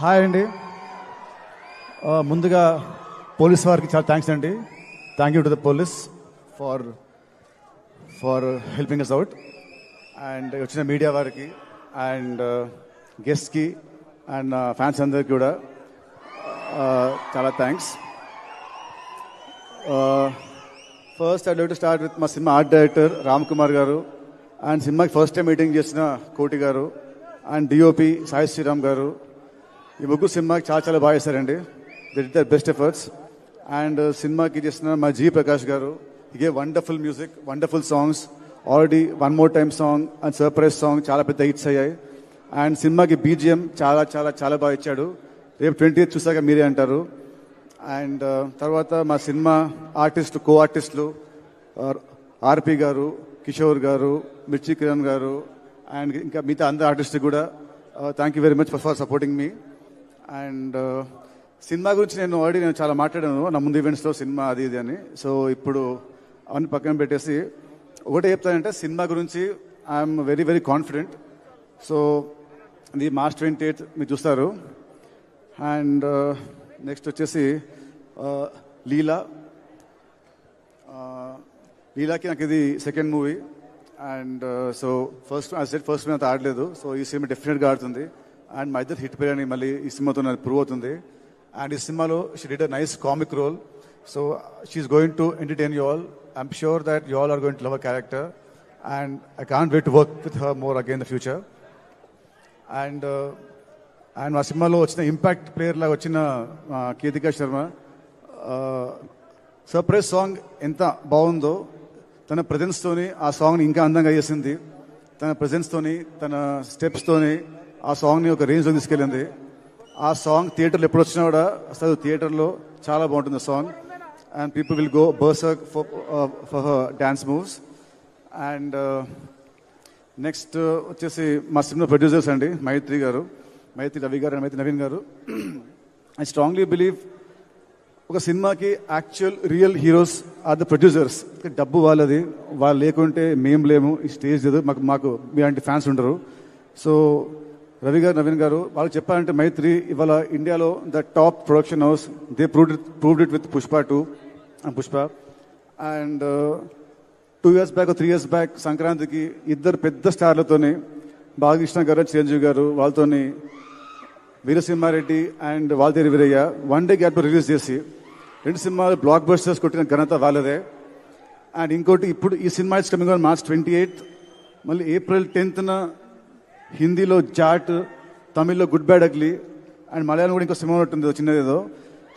Hi అండి. ముందుగా police వారికి చాలా థ్యాంక్స్ అండి. Thank you to the police for for helping us out. And వచ్చిన మీడియా వారికి అండ్ గెస్ట్కి అండ్ ఫ్యాన్స్ అందరికి కూడా చాలా thanks. First I like to start with మా cinema art director Ram Kumar garu and సినిమాకి ఫస్ట్ టైం మీటింగ్ చేసిన కోటి గారు అండ్ డిఓపి సాయి శ్రీరామ్ గారు. ఈ ముగ్గురు సినిమాకి చాలా బాగా చేశారండి. They did there best efforts. And సినిమాకి చేసిన మా జీ ప్రకాష్ గారు, హి gave wonderful music, wonderful songs. Already one more time song and surprise song చాలా పెద్ద హిట్స్ అయ్యాయి. అండ్ సినిమాకి బీజిఎం చాలా బాగా ఇచ్చాడు. రేపు 20th చూసాక మీరే అంటారు. అండ్ తర్వాత మా సినిమా ఆర్టిస్టులు, కో ఆర్టిస్టులు ఆర్పి గారు, కిషోర్ గారు, మిర్చి కిరణ్ గారు అండ్ ఇంకా మిగతా అందరు ఆర్టిస్టులు కూడా thank you very much for supporting me. And cinema గురించి నేను చాలా మాట్లాడాను నా ముందు ఈవెంట్స్లో, సినిమా అది ఇది అని. సో ఇప్పుడు అవన్నీ పక్కన పెట్టేసి ఒకటే చెప్తానంటే, సినిమా గురించి ఐఎమ్ వెరీ కాన్ఫిడెంట్. సో ఇది March 28 మీరు చూస్తారు. అండ్ నెక్స్ట్ వచ్చేసి లీలాకి నాకు ఇది second movie. And so first movie అంతా ఆడలేదు. సో ఈ సినిమా డెఫినెట్గా ఆడుతుంది. అండ్ మా ఇద్దరు హిట్ పేరు అని మళ్ళీ ఈ సినిమాతో నాకు ప్రూవ్ అవుతుంది. అండ్ ఈ సినిమాలో she did a nice comic role. So she's going to entertain you all. I'm sure that you all are going to love a character. And I can't wait to work with her more again in the future. And మా సినిమాలో వచ్చిన impact player లాగా వచ్చిన కీర్తికా Sharma surprise song ఎంత బాగుందో, తన ప్రజెన్స్తోని ఆ సాంగ్ని ఇంకా అందంగా చేసింది. తన ప్రజెన్స్తోని, తన స్టెప్స్తోని ఆ సాంగ్ని ఒక రేంజ్లో తీసుకెళ్ళింది. ఆ సాంగ్ థియేటర్లో ఎప్పుడు వచ్చినా కూడా అసలు థియేటర్లో చాలా బాగుంటుంది song. And people will go berserk for her dance moves. And next వచ్చేసి మా సినిమా ప్రొడ్యూసర్స్ అండి, మైత్రి గారు, మైత్రి రవి గారు అండ్ మైత్రి నవీన్ గారు. ఐ స్ట్రాంగ్లీ బిలీవ్ ఒక సినిమాకి actual real heroes are the producers. డబ్బు వాళ్ళది, వాళ్ళు లేకుంటే మేము లేము, ఈ స్టేజ్ లేదు, మాకు మీలాంటి ఫ్యాన్స్ ఉండరు. సో రవి గారు, నవీన్ గారు, వాళ్ళకి చెప్పాలంటే మైత్రి ఇవాళ ఇండియాలో the top production house. They proved it with Pushpa 2 and Pushpa. And 2 years back 3 years back సంక్రాంతికి ఇద్దరు పెద్ద స్టార్లతోని, బాలకృష్ణ గారు, చిరంజీవి గారు, వాళ్ళతోని Veera Simha Reddy and Waltair Veeraiah one day gap release చేసి 2 సినిమాలు బ్లాక్ బస్టర్స్ కొట్టిన ఘనత వాళ్ళదే. అండ్ ఇంకోటి ఇప్పుడు ఈ cinema is coming on March 28. మళ్ళీ April 10th హిందీలో జాట్, తమిళ్లో good bad ugly and Malayalam కూడా ఇంకో సినిమా ఉంటుంది చిన్నదేదో.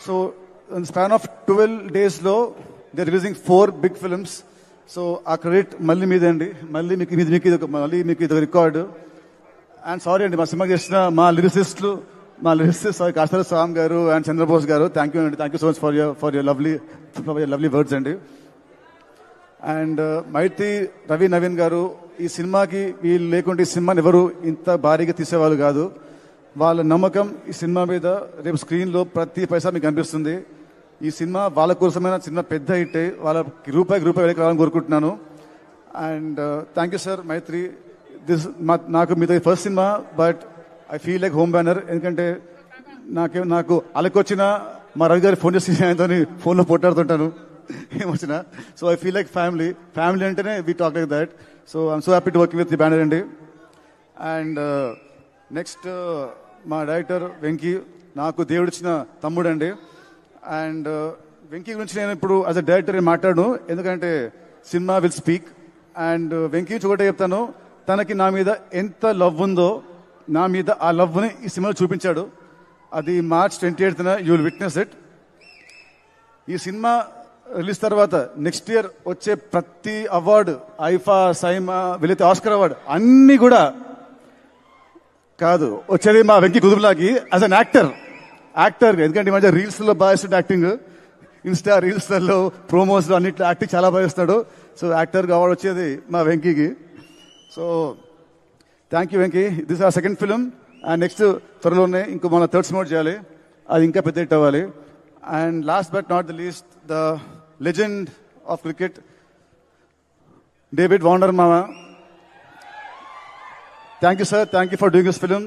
So span of 12 days they releasing 4 big films. So ఆ క్రెడిట్ మళ్ళీ మీదే అండి. మళ్ళీ మీకు ఇది రికార్డు. అండ్ సారీ అండి, మా సినిమా చేసిన మా లిరిసిస్ట్ కాస్తాల స్వామి గారు అండ్ చంద్రబోస్ గారు, థ్యాంక్ యూ అండి. Thank you so much for your lovely words అండి. అండ్ మైత్రి రవి నవీన్ గారు, ఈ సినిమాకి వీళ్ళు లేకుంటే ఈ సినిమాని ఎవరు ఇంత భారీగా తీసేవాళ్ళు కాదు. వాళ్ళ నమ్మకం ఈ సినిమా మీద రేపు స్క్రీన్లో ప్రతి పైసా మీకు కనిపిస్తుంది. ఈ సినిమా వాళ్ళ కోసమైన సినిమా పెద్ద హిట్ అయ్యి వాళ్ళకి రూపాయికి వెళ్ళి రావాలని కోరుకుంటున్నాను. అండ్ థ్యాంక్ యూ సార్ మైత్రి. నాకు మీతో first cinema, but I feel like home banner. ఎందుకంటే నాకు అలకొచ్చిన మా రవి గారి ఫోన్ చేసి ఆయనతో ఫోన్లో పోట్లాడుతుంటాను ఏమొచ్చినా. So I feel like family అంటేనే we talk like that. So I'm so happy to work with the banner అండి. అండ్ నెక్స్ట్ మా డైరెక్టర్ వెంకీ, నాకు దేవుడిచ్చిన తమ్ముడు అండి. అండ్ వెంకీ గురించి నేను ఇప్పుడు యాజ్ అ డైరెక్టర్ మాట్లాడను, ఎందుకంటే cinema will speak. And Venky గురించి ఒకటే చెప్తాను, తనకి నా మీద ఎంత లవ్ ఉందో, నా మీద ఆ లవ్ని ఈ సినిమాలో చూపించాడు. అది March 28th you will witness it. ఈ సినిమా రిలీజ్ తర్వాత నెక్స్ట్ ఇయర్ వచ్చే ప్రతి అవార్డు, ఐఫా, సైమా, వీలైతే ఆస్కర్ అవార్డు అన్నీ కూడా కాదు, వచ్చేది మా వెంకీ కుదుపులాకి యాజ్ అన్ యాక్టర్. ఎందుకంటే ఈ మధ్య రీల్స్లో బాగా ఇస్తాడు యాక్టింగ్, ఇన్స్టా రీల్స్లలో, ప్రోమోస్లో అన్నిట్లో యాక్టింగ్ చాలా బాగా ఇస్తాడు. సో యాక్టర్గా అవార్డు వచ్చేది మా వెంకీకి. So thank you Venky. This our second film. And next త్వరలోనే ఇంకో మన థర్డ్ సినిమా చేయాలి, అది ఇంకా పెద్ద హిట్ అవ్వాలి. And last but not the least, the legend of cricket David Warner మామ. Thank you sir, thank you for doing this film.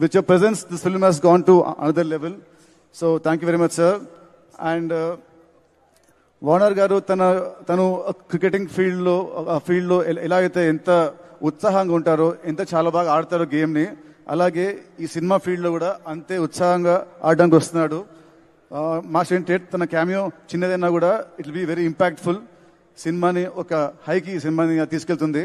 with your presence, this film has gone to another level. So thank you very much, sir. And Warner గారు తను cricketing ఫీల్డ్లో ఎలా అయితే ఎంత ఉత్సాహంగా ఉంటారో, ఎంత చాలా బాగా ఆడతారో గేమ్ని, అలాగే ఈ సినిమా ఫీల్డ్లో కూడా అంతే ఉత్సాహంగా ఆడడానికి వస్తున్నాడు. మాస్టర్ ఇంటెట్ తన క్యామియో చిన్నదైనా కూడా it will be very impactful. సినిమాని ఒక హైకి సినిమాని తీసుకెళ్తుంది.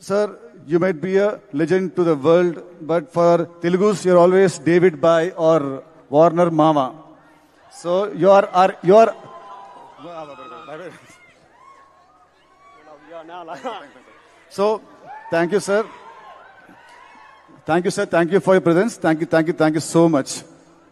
Sir, you might be a legend to the world, but for Telugus, you're always David Bai or Warner Mama. So you're So thank you, sir. Thank you, sir. Thank you for your presence. Thank you so much.